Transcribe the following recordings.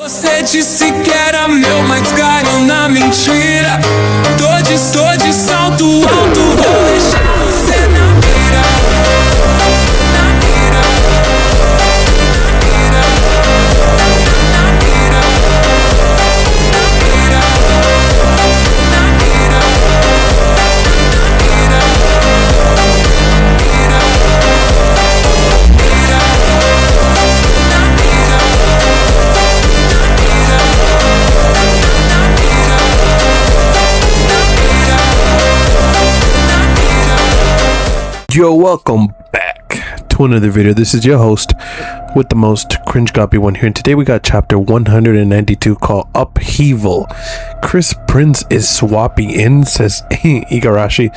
Você disse que era meu, mas caiu na mentira. Tô de salto alto, vou deixar você na mira. Na mira. Na mira. Na mira. Na mira. Yo, welcome back to another video. This is your host with the most cringe copy one here, and today we got chapter 192 called Upheaval. Chris Prince is swapping in, says Igarashi.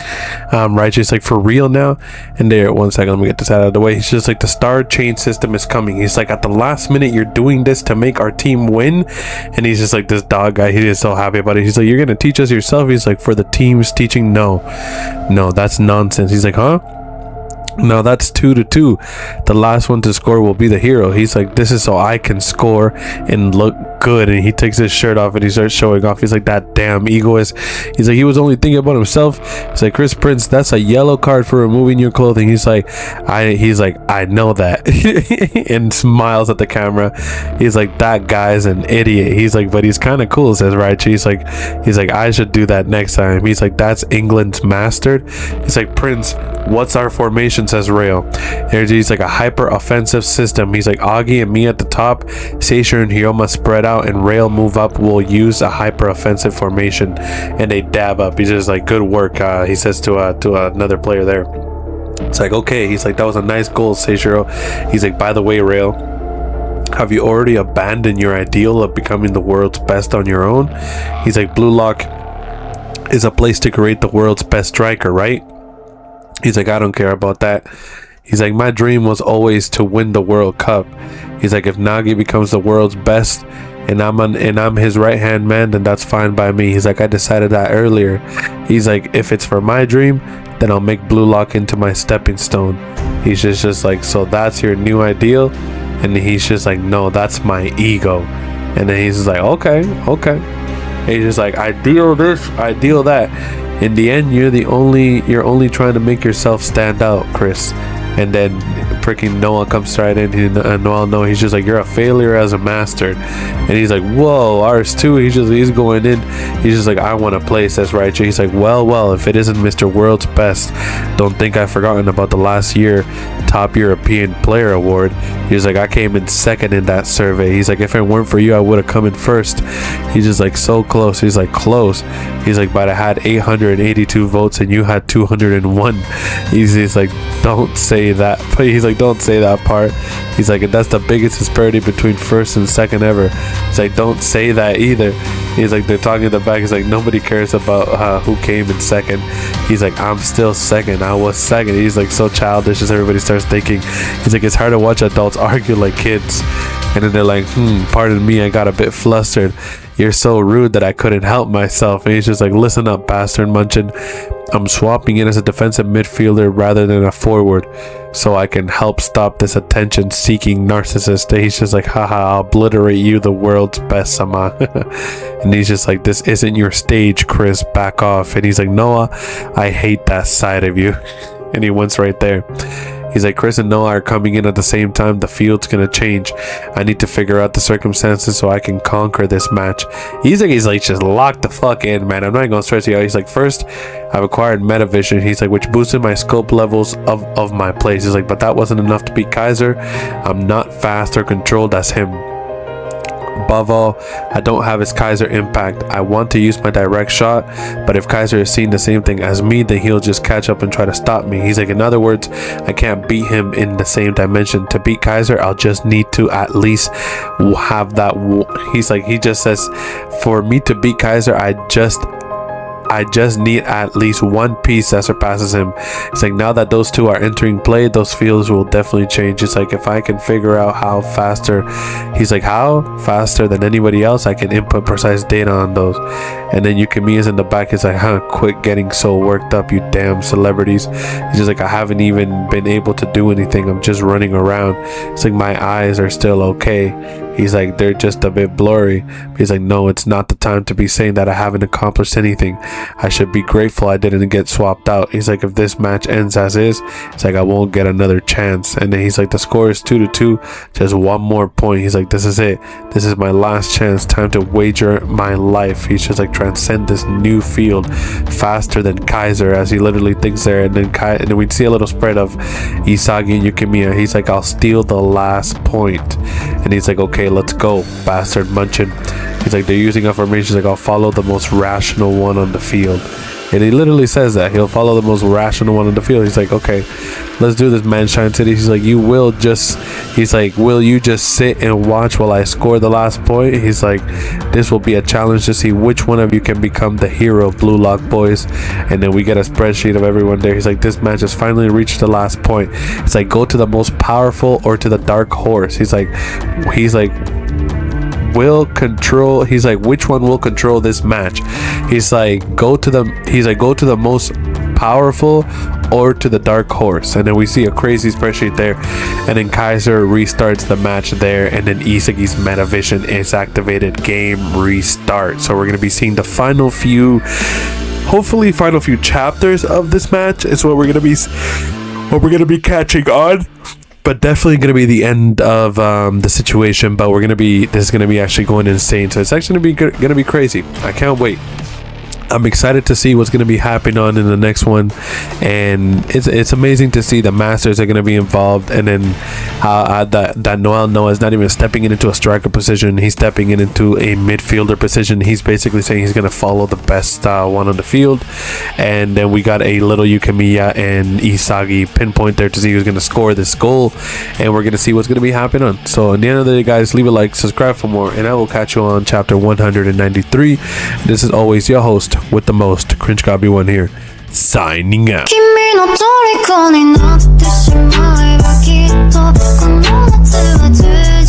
Raichi's like, for real now? And there, 1 second, let me get this out of the way. He's just like, the star chain system is coming. He's like, at the last minute you're doing this to make our team win. And he's just like, this dog guy, he is so happy about it. He's like, you're gonna teach us yourself? He's like, for the team's teaching? No, that's nonsense. He's like, huh? No, that's 2-2. The last one to score will be the hero. He's like, this is so I can score and look good. And he takes his shirt off and he starts showing off. He's like, that damn egoist. He's like, he was only thinking about himself. He's like, Chris Prince, that's a yellow card for removing your clothing. He's like, I know that. And smiles at the camera. He's like, that guy's an idiot. He's like, but he's kind of cool, says Raichi. He's like, I should do that next time. He's like, that's England's mastered. He's like, Prince, what's our formation, says Rail. He's like, a hyper offensive system. He's like, Agi and me at the top, Seishiro and Hyoma spread out, and Rail move up. We'll use a hyper offensive formation. And they dab up. He's just like, good work, he says to another player there. It's like, okay. He's like, that was a nice goal, Seishiro. He's like, by the way, Rail, have you already abandoned your ideal of becoming the world's best on your own? He's like, Blue Lock is a place to create the world's best striker, right? He's like, I don't care about that. He's like, my dream was always to win the World Cup. He's like, if Nagi becomes the world's best and I'm his right hand man, then that's fine by me. He's like, I decided that earlier. He's like, if it's for my dream, then I'll make Blue Lock into my stepping stone. He's just like, so that's your new ideal? And he's just like, no, that's my ego. And then he's just like, okay. And he's just like, ideal this, ideal that. In the end, you're only trying to make yourself stand out, Chris. And then freaking Noah comes right in, and Noah, he's just like, you're a failure as a master. And he's like, whoa, ours too. He's going in. He's just like, I want to play, says Raichi. He's like, well, if it isn't Mr. World's Best, don't think I've forgotten about the last year Top European Player Award. He's like, I came in second in that survey. He's like, if it weren't for you, I would have come in first. He's just like, so close. He's like, close. He's like, but I had 882 votes and you had 201. He's like, don't say that. But he's like, don't say that part. He's like, and that's the biggest disparity between first and second ever. He's like, don't say that either. He's like, they're talking in the back. He's like, nobody cares about who came in second. He's like, I'm still second. I was second. He's like, so childish as everybody starts thinking. He's like, it's hard to watch adults argue like kids. And then they're like, pardon me, I got a bit flustered. You're so rude that I couldn't help myself. And he's just like, listen up, bastard Munchin. I'm swapping in as a defensive midfielder rather than a forward, so I can help stop this attention-seeking narcissist. And he's just like, haha, I'll obliterate you, the world's best, Sama. And he's just like, this isn't your stage, Chris, back off. And he's like, Noah, I hate that side of you. And he went right there. He's like, Chris and Noah are coming in at the same time. The field's gonna change. I need to figure out the circumstances so I can conquer this match. He's like, just lock the fuck in, man. I'm not gonna stress you out. He's like, first, I've acquired metavision. He's like, which boosted my scope levels of my place. He's like, but that wasn't enough to beat Kaiser. I'm not fast or controlled as him. Above all, I don't have his Kaiser impact. I want to use my direct shot, but if Kaiser is seeing the same thing as me, then he'll just catch up and try to stop me. He's like, in other words, I can't beat him in the same dimension. To beat Kaiser, I'll just need to at least have that. He's like, he just says, for me to beat Kaiser, I just need at least one piece that surpasses him. It's like, now that those two are entering play, those fields will definitely change. It's like, if I can figure out how faster, he's like, how faster than anybody else, I can input precise data on those. And then Yukimiya's in the back. He's like, quit getting so worked up, you damn celebrities. He's just like, I haven't even been able to do anything. I'm just running around. It's like, my eyes are still okay. He's like, they're just a bit blurry. He's like, no, it's not the time to be saying that I haven't accomplished anything. I should be grateful I didn't get swapped out. He's like, if this match ends as is, it's like I won't get another chance. And then he's like, the score is 2-2, just one more point. He's like, this is it. This is my last chance. Time to wager my life. He's just like, transcend this new field faster than Kaiser, as he literally thinks there. And then we'd see a little spread of Isagi and Yukimiya. He's like, I'll steal the last point. And he's like, okay, let's go, bastard Munchin. He's like, they're using a formation. He's like, I'll follow the most rational one on the field. And he literally says that he'll follow the most rational one on the field. He's like, okay, let's do this, Manshine City. He's like, will you just sit and watch while I score the last point? He's like, this will be a challenge to see which one of you can become the hero of Blue Lock Boys. And then we get a spreadsheet of everyone there. He's like, this match has finally reached the last point. He's like, go to the most powerful or to the dark horse. He's like will control. He's like, which one will control this match? He's like, go to the most powerful or to the dark horse. And then we see a crazy spreadsheet there, and then Kaiser restarts the match there, and then Isagi's metavision is activated. Game restart. So we're going to be seeing the final few chapters of this match is what we're going to be catching on. But definitely going to be the end of the situation. But this is going to be actually going insane. So it's actually going to be crazy. I can't wait. I'm excited to see what's going to be happening on in the next one, and it's amazing to see the masters are going to be involved, and then that Noel Noah is not even stepping into a striker position. He's stepping into a midfielder position. He's basically saying he's going to follow the best one on the field. And then we got a little Yukimiya and Isagi pinpoint there to see who's going to score this goal, and we're going to see what's going to be happening on. So at the end of the day, guys, leave a like, subscribe for more, and I will catch you on chapter 193. This is always your host with the most, Cringe Gobby One here, signing out. 君の虜になってしまえばきっとこの夏は充実